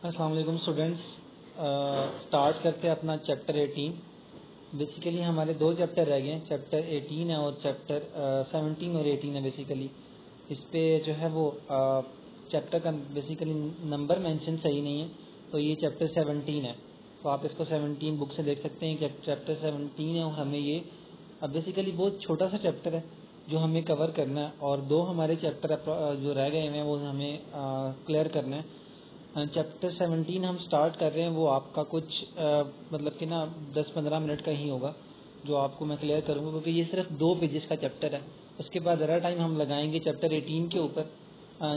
السلام علیکم students. Start کرتے ہیں اپنا چیپٹر 18. بیسیکلی ہمارے دو چیپٹر رہ گئے ہیں, چیپٹر 18 ہے اور چیپٹر 17 اور 18 ہے. بیسیکلی اس پہ جو ہے وہ چیپٹر کا بیسیکلی نمبر مینشن صحیح نہیں ہے, تو یہ چیپٹر 17 ہے. تو آپ اس کو 17 بک سے دیکھ سکتے ہیں کہ چیپٹر 17 ہے اور ہمیں یہ بیسیکلی بہت چھوٹا سا چیپٹر ہے جو ہمیں کور کرنا ہے, اور دو ہمارے چیپٹر جو رہ گئے ہیں وہ ہمیں کلیئر کرنا ہے. چیپٹر 17 ہم سٹارٹ کر رہے ہیں, وہ آپ کا کچھ مطلب کہ نا 10-15 منٹ کا ہی ہوگا جو آپ کو میں کلیئر کروں گا, کیونکہ یہ صرف 2 پیجز کا چیپٹر ہے. اس کے بعد ذرا ٹائم ہم لگائیں گے چیپٹر 18 کے اوپر,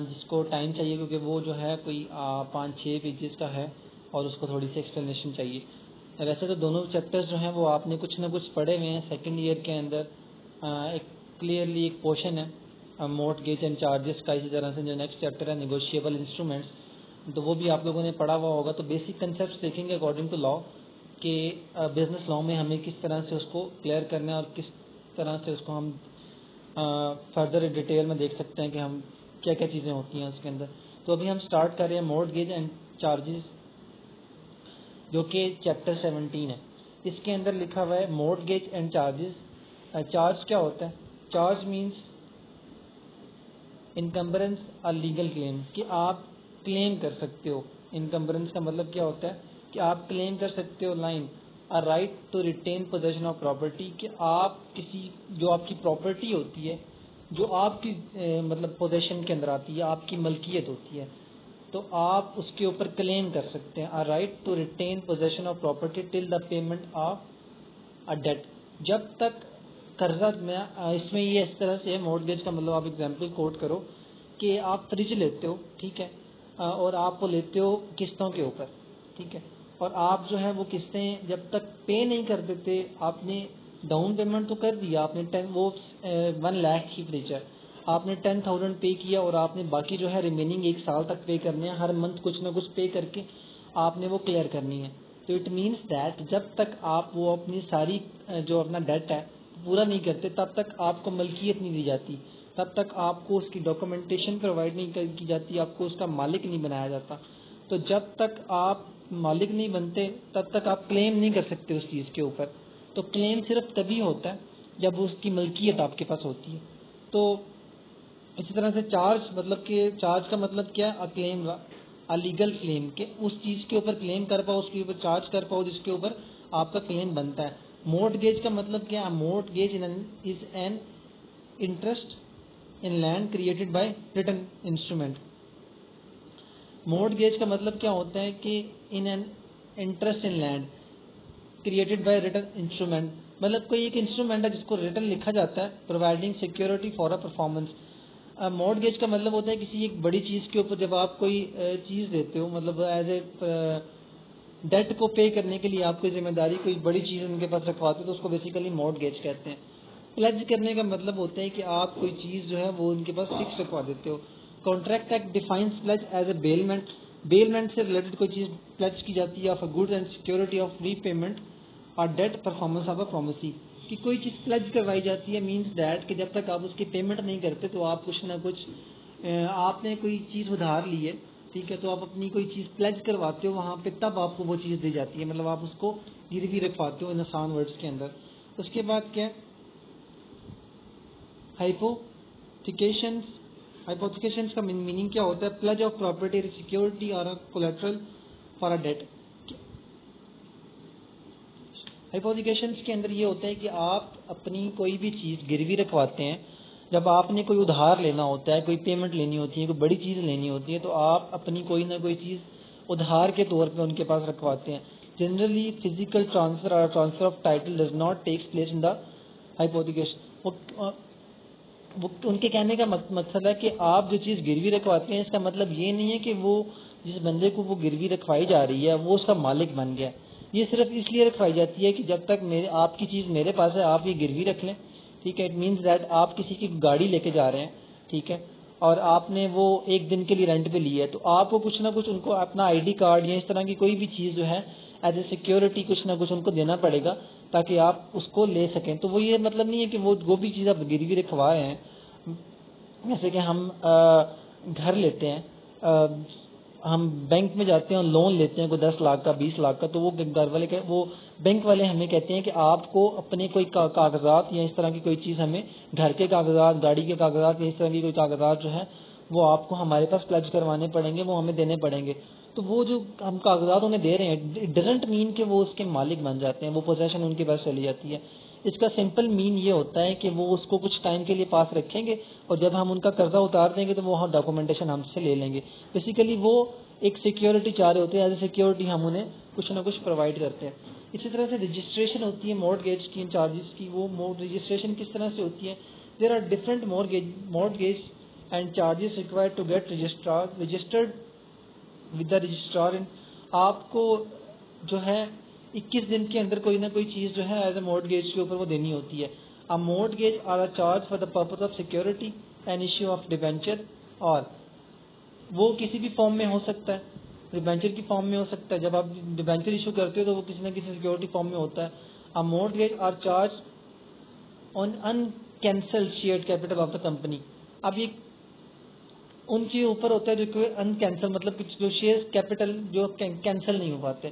جس کو ٹائم چاہیے کیونکہ وہ جو ہے کوئی 5-6 پیجز کا ہے اور اس کو تھوڑی سی ایکسپلینیشن چاہیے. ویسے تو دونوں چیپٹرز جو ہیں وہ آپ نے کچھ نہ کچھ پڑھے ہوئے ہیں سیکنڈ ایئر کے اندر. ایک کلیئرلی ایک پورشن ہے مورٹگیج اینڈ چارجز کا, اسی طرح سے جو نیکسٹ چیپٹر ہے نیگوشیبل انسٹرومنٹس, تو وہ بھی آپ لوگوں نے پڑھا ہوا ہوگا. تو بیسک کنسیپٹس دیکھیں گے اکارڈنگ ٹو لا کہ بزنس لا میں ہمیں کس طرح سے اس کو کلیئر کرنا ہے اور کس طرح سے اس کو ہم فردر ڈیٹیل میں دیکھ سکتے ہیں کہ ہم کیا کیا چیزیں ہوتی ہیں اس کے اندر. تو ابھی ہم سٹارٹ کر رہے ہیں مورٹگیج اینڈ چارجز, جو کہ چیپٹر 17 ہے. اس کے اندر لکھا ہوا ہے مورٹگیج اینڈ چارجز. چارج کیا ہوتا ہے؟ چارج مینس انکمبرنس اور لیگل کلیم, کہ آپ کلیم کر سکتے ہو. انکمبرنس کا مطلب کیا ہوتا ہے کہ آپ کلیم کر سکتے ہو lien a right to retain possession of property, کہ آپ کسی جو آپ کی پراپرٹی ہوتی ہے جو آپ کی مطلب پوزیشن کے اندر آتی ہے, آپ کی ملکیت ہوتی ہے, تو آپ اس کے اوپر کلیم کر سکتے ہیں. A right to retain possession of property till the payment of a debt, جب تک قرضہ میں اس میں یہ اس طرح سے ہے. مورٹگیج کا مطلب آپ ایگزامپل کوٹ کرو کہ آپ فریج لیتے ہو, ٹھیک ہے, اور آپ وہ لیتے ہو قسطوں کے اوپر, ٹھیک ہے, اور آپ جو ہے وہ قسطیں جب تک پے نہیں کر دیتے, آپ نے ڈاؤن پیمنٹ تو کر دیا, آپ نے وہ 1 لاکھ کی فریج ہے, آپ نے 10,000 پے کیا اور آپ نے باقی جو ہے ریمیننگ 1 سال تک پے کرنے ہیں, ہر منتھ کچھ نہ کچھ پے کر کے آپ نے وہ کلیئر کرنی ہے. تو اٹ مینس دیٹ جب تک آپ وہ اپنی ساری جو اپنا ڈیٹ ہے پورا نہیں کرتے تب تک آپ کو ملکیت نہیں دی جاتی, تب تک آپ کو اس کی ڈاکومنٹیشن پرووائڈ نہیں کی جاتی, آپ کو اس کا مالک نہیں بنایا جاتا. تو جب تک آپ مالک نہیں بنتے تب تک آپ کلیم نہیں کر سکتے اس چیز کے اوپر. تو کلیم صرف تبھی ہوتا ہے جب اس کی ملکیت آپ کے پاس ہوتی ہے. تو اسی طرح سے چارج مطلب کہ چارج کا مطلب کیا ہے, کلیم لیگل کلیم, کہ اس چیز کے اوپر کلیم کر پاؤ, اس کے اوپر چارج کر پاؤ جس کے اوپر آپ کا کلیم بنتا ہے. مورٹگیج کا مطلب کیا ہے؟ Mortgage is an interest in land created by written instrument. Mortgage کا مطلب کیا ہوتا ہے کہ ان an interest in land created by written instrument, مطلب کوئی ایک انسٹرومنٹ ہے جس کو ریٹن لکھا جاتا ہے, providing security for a performance. مورٹگیج کا مطلب ہوتا ہے کسی ایک بڑی چیز کے اوپر جب آپ کوئی چیز دیتے ہو, مطلب ایز اے ڈیٹ کو پے کرنے کے لیے آپ کی ذمہ داری کوئی بڑی چیز ان کے پاس رکھواتے تو اس کو بیسیکلی مورٹگیج کہتے ہیں. پلیج کرنے کا مطلب ہوتا ہے کہ آپ کوئی چیز جو ہے وہ ان کے پاس فکس رکھوا دیتے ہو. Contract act defines pledge as a bailment. Bailment سے ریلیٹڈ کوئی چیز پلیج کی جاتی ہے of a good and security of repayment اور debt performance of a promise, کہ کوئی چیز پلیج کروائی جاتی ہے مینس دیٹ کہ جب تک آپ اس کی پیمنٹ نہیں کرتے تو آپ کچھ نہ کچھ آپ نے کوئی چیز ادھار لی ہے, ٹھیک ہے, تو آپ اپنی کوئی چیز پلیج کرواتے ہو وہاں پہ, تب آپ کو وہ چیز دی جاتی ہے, مطلب آپ اس کو گروی رکھواتے ہو ان آسان ورڈس کے اندر. اس کے بعد کیا ہائپوتھیکیشنز. ہائپوتھیکیشنز کا میننگ کیا ہوتا ہے؟ پلیج آف پراپرٹی سیکورٹی اور کولیٹرل فار اے ڈیٹ. ہائپوتھیکیشنز کے اندر یہ ہوتا ہے کہ آپ اپنی کوئی بھی چیز گروی رکھواتے ہیں. جب آپ نے کوئی ادھار لینا ہوتا ہے, کوئی پیمنٹ لینی ہوتی ہے, کوئی بڑی چیز لینی ہوتی ہے, تو آپ اپنی کوئی نہ کوئی چیز ادھار کے طور پہ ان کے پاس رکھواتے ہیں. جنرلی فزیکل ٹرانسفر اور transfer of title does not takes place in the hypothecation. وہ ان کے کہنے کا مقصد ہے کہ آپ جو چیز گروی رکھواتے ہیں اس کا مطلب یہ نہیں ہے کہ وہ جس بندے کو وہ گروی رکھوائی جا رہی ہے وہ اس کا مالک بن گیا. یہ صرف اس لیے رکھوائی جاتی ہے کہ جب تک آپ کی چیز میرے پاس ہے آپ یہ گروی رکھ لیں, ٹھیک ہے. اٹ مینس دیٹ آپ کسی کی گاڑی لے کے جا رہے ہیں, ٹھیک ہے, اور آپ نے وہ 1 دن کے لیے رینٹ پہ لی ہے, تو آپ کو کچھ نہ کچھ ان کو اپنا آئی ڈی کارڈ یا اس طرح کی کوئی بھی چیز جو ہے ایز اے سیکیورٹی کچھ نہ کچھ ان کو دینا پڑے گا تاکہ آپ اس کو لے سکیں. تو وہ یہ مطلب نہیں ہے کہ وہ بھی چیز آپ گروی رکھوائے ہیں. جیسے کہ ہم گھر لیتے ہیں, ہم بینک میں جاتے ہیں اور لون لیتے ہیں کوئی 10 لاکھ کا 20 لاکھ کا, تو وہ گھر والے وہ بینک والے ہمیں کہتے ہیں کہ آپ کو اپنے کوئی کاغذات یا اس طرح کی کوئی چیز, ہمیں گھر کے کاغذات, گاڑی کے کاغذات یا اس طرح کی کوئی کاغذات جو ہے وہ آپ کو ہمارے پاس پلیج کروانے پڑیں گے, وہ ہمیں دینے پڑیں گے. تو وہ جو ہم کاغذات انہیں دے رہے ہیں اٹ ڈزنٹ مین کہ وہ اس کے مالک بن جاتے ہیں, وہ پوزیشن ان کے پاس چلی جاتی ہے. اس کا سمپل مین یہ ہوتا ہے کہ وہ اس کو کچھ ٹائم کے لیے پاس رکھیں گے, اور جب ہم ان کا قرضہ اتار دیں گے تو وہ ڈاکومنٹیشن ہم سے لے لیں گے. بیسیکلی وہ ایک سیکیورٹی چاہ رہے ہوتے ہیں, ایز اے سیکیورٹی ہم انہیں کچھ نہ کچھ پرووائڈ کرتے ہیں. اسی طرح سے رجسٹریشن ہوتی ہے مورٹگیج کی, چارجز کی. وہ رجسٹریشن کس طرح سے ہوتی ہے؟ There are different mortgage and charges required to get registered with the registrar. آپ کو جو ہے 21 دن کے اندر کوئی نہ کوئی چیز جو ہے ایز اے مورٹگیج کے اوپر وہ دینی ہوتی ہے. Mortgage or a charge for the purpose of security and issue of debenture, اور وہ کسی بھی فارم میں ہو سکتا ہے, ڈیبینچر کی فارم میں ہو سکتا ہے. جب آپ ڈیبینچر ایشو کرتے ہو تو وہ کسی نہ کسی سیکورٹی فارم میں ہوتا ہے. Mortgage or charge on uncancelled shared capital of the company. اب یہ ان کے اوپر ہوتا ہے جو کہ ان کینسل, مطلب جو شیئر کیپٹل جو کینسل نہیں ہو پاتے.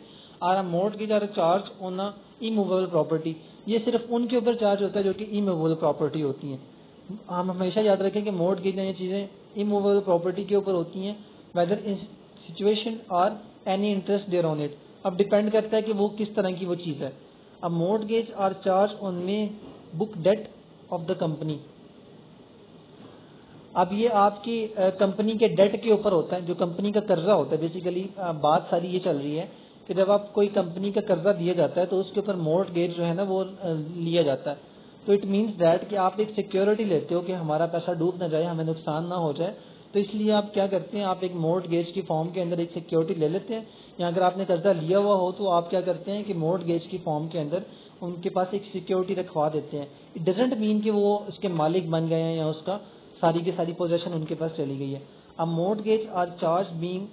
Mortgage or charge on immovable property. یہ صرف ان کے اوپر چارج ہوتا ہے جو کہ ایموویبل پراپرٹی ہوتی ہیں. ہم ہمیشہ یاد رکھیں کہ مورٹگیج یہ چیزیں ایموویبل پراپرٹی کے اوپر ہوتی ہیں, ویدر ان سچویشن اور any interest there on it. اب ڈپینڈ کرتا ہے کہ وہ کس طرح کی وہ چیز ہے. مورٹگیج آر چارج آن میں بک ڈیٹ آف دا کمپنی. اب یہ آپ کی کمپنی کے ڈیٹ کے اوپر ہوتا ہے, جو کمپنی کا قرضہ ہوتا ہے. بیسیکلی بات ساری یہ چل رہی ہے کہ جب آپ کوئی کمپنی کا قرضہ دیا جاتا ہے تو اس کے اوپر مورٹگیج جو ہے نا وہ لیا جاتا ہے. تو اٹ مینس دیٹ کہ آپ ایک سیکیورٹی لیتے ہو کہ ہمارا پیسہ ڈوب نہ جائے, ہمیں نقصان نہ ہو جائے. تو اس لیے آپ کیا کرتے ہیں, آپ ایک مورٹگیج کی فارم کے اندر ایک سیکیورٹی لے لیتے ہیں. یا اگر آپ نے قرضہ لیا ہوا ہو تو آپ کیا کرتے ہیں کہ مورٹگیج کی فارم کے اندر ان کے پاس ایک سیکیورٹی رکھوا دیتے ہیں. اٹ ڈزنٹ مین کہ وہ اس کے مالک بن گئے ہیں یا اس کا ساری کی ساری پوزیشن ان کے پاس چلی گئی ہے. اب مورٹگیج آر چارج بینگ,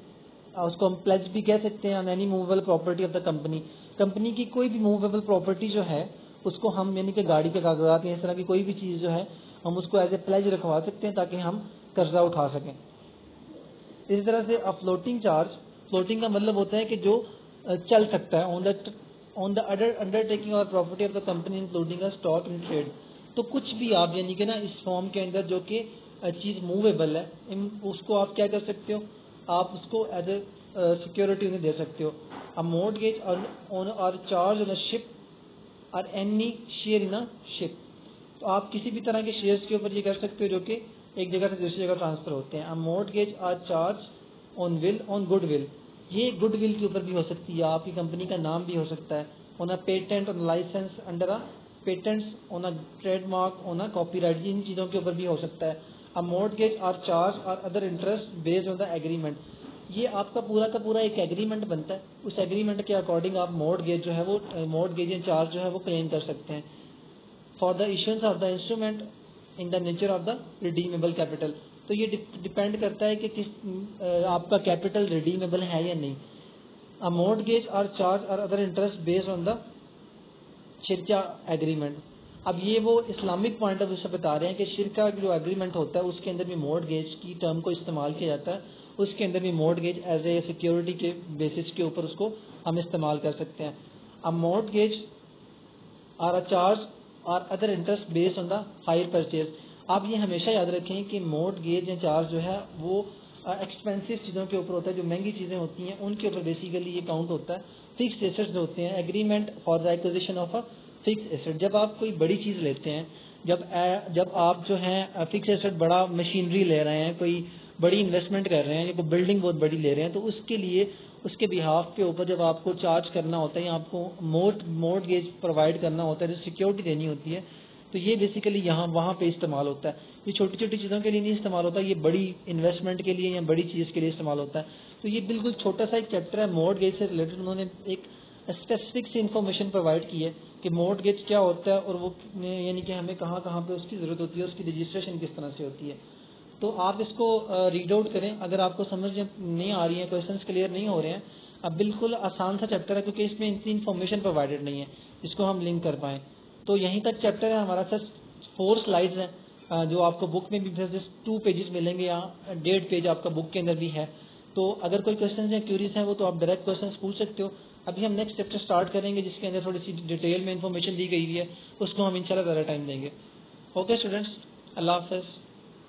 اس کو ہم پلیج بھی کہہ سکتے ہیں, any movable property of the company. Company کی کوئی بھی موویبل پراپرٹی جو ہے اس کو ہم, یعنی کہ گاڑی کے کاغذات یا اس طرح کی کوئی بھی چیز جو ہے, ہم اس کو ایز اے پلیج رکھوا سکتے ہیں تاکہ ہم قرضہ اٹھا سکیں. اسی طرح سے فلوٹنگ چارج, فلوٹنگ کا مطلب ہوتا ہے کہ جو چل سکتا ہے, آن دا انڈر ٹیکنگ اور property of the company including stock in trade. تو کچھ بھی آپ یعنی کہ نا اس فارم کے اندر جو کہ چیز موویبل ہے اس کو آپ کیا کر سکتے ہو, آپ اس کو ایز اے سیکورٹی انہیں دے سکتے ہو. مورٹگیج اور چارج آن شپ اور اینی شیئر ان شپ. تو آپ کسی بھی طرح کے شیئرز کے اوپر یہ کر سکتے ہو جو کہ ایک جگہ سے دوسری جگہ ٹرانسفر ہوتے ہیں. Mortgage or charge on will on goodwill. یہ گڈ ول کے اوپر بھی ہو سکتی ہے, آپ کی کمپنی کا نام بھی ہو سکتا ہے. On a patent, on licence under a patents, on a trademark, on a copyright. ان چیزوں کے اوپر بھی ہو سکتا ہے. مورٹگیج آر چارج اور other interest based on the agreement. یہ آپ کا پورا ایک ایگریمنٹ بنتا ہے. اس ایگریمنٹ کے اکارڈنگ آپ مورٹگیج جو ہے وہ مورٹگیج چارج جو ہے وہ کلیم کر سکتے ہیں. For the issuance of the instrument in the nature of the redeemable capital. تو یہ ڈپینڈ کرتا ہے کہ کس آپ کا کیپٹل ریڈیمیبل ہے یا نہیں. مورٹگیج آر چارج اور other interest based on the شرکہ ایگریمنٹ. اب یہ وہ اسلامک پوائنٹ آف ویو سے بتا رہے ہیں کہ شرکہ جو ایگریمنٹ ہوتا ہے اس کے اندر بھی مورٹگیج کی ٹرم کو استعمال کیا جاتا ہے. اس کے اندر بھی مورٹگیج ایز اے سیکیورٹی کے بیسس کے اوپر اس کو ہم استعمال کر سکتے ہیں. مورٹگیج آر اے چارج اور other interest based on the hire purchase. آپ یہ ہمیشہ یاد رکھیں کہ مورٹگیج یا چارج جو ہے وہ ایکسپینسو چیزوں کے اوپر ہوتا ہے, جو مہنگی چیزیں ہوتی ہیں ان کے اوپر بیسیکلی یہ کاؤنٹ ہوتا ہے. فکسڈ ایسٹس جو ہوتے ہیں, agreement for the acquisition of a fixed asset. جب آپ کوئی بڑی چیز لیتے ہیں, جب آپ جو ہیں فکس ایسٹ بڑا مشینری لے رہے ہیں, کوئی بڑی انویسٹمنٹ کر رہے ہیں یا کوئی بلڈنگ بہت بڑی لے رہے ہیں, تو اس کے لیے اس کے بہاف کے اوپر جب آپ کو چارج کرنا ہوتا ہے یا آپ کو مورٹگیج پرووائڈ کرنا ہوتا ہے, جو سیکیورٹی دینی ہوتی ہے, تو یہ بیسیکلی وہاں پہ استعمال ہوتا ہے. یہ چھوٹی چھوٹی چیزوں کے لیے نہیں استعمال ہوتا, یہ بڑی انویسٹمنٹ کے لیے یا بڑی چیز کے لیے استعمال ہوتا ہے. تو یہ بالکل چھوٹا سا ایک چیپٹر ہے مورٹگیج سے ریلیٹڈ. انہوں نے ایک اسپیسیفک سی انفارمیشن پرووائڈ کی ہے کہ مورٹگیج کیا ہوتا ہے اور وہ یعنی کہ ہمیں کہاں کہاں پہ اس کی ضرورت ہوتی ہے, اس کی رجسٹریشن کس طرح سے ہوتی ہے. تو آپ اس کو ریڈ آؤٹ کریں. اگر آپ کو سمجھ نہیں آ رہی ہے, کویشچنس کلیئر نہیں ہو رہے ہیں, اب بالکل آسان سا چیپٹر ہے کیونکہ اس میں اتنی انفارمیشن پرووائڈیڈ نہیں ہے جس کو ہم لنک کر پائیں. تو یہیں تک چیپٹر ہے ہمارا. سر 4 سلائڈز ہیں جو آپ کو بک میں بھی 2 پیجز ملیں گے, یا 1.5 پیج آپ کا بک کے اندر بھی ہے. تو اگر کوئی کوشچنز یا کیوریز ہیں وہ تو آپ ڈائریکٹ کوشچنز پوچھ سکتے ہو. ابھی ہم نیکسٹ چیپٹر اسٹارٹ کریں گے جس کے اندر تھوڑی سی ڈیٹیل میں انفارمیشن دی گئی ہے, اس کو ہم انشاءاللہ ذرا ٹائم دیں گے. اوکے اسٹوڈنٹس, اللہ حافظ.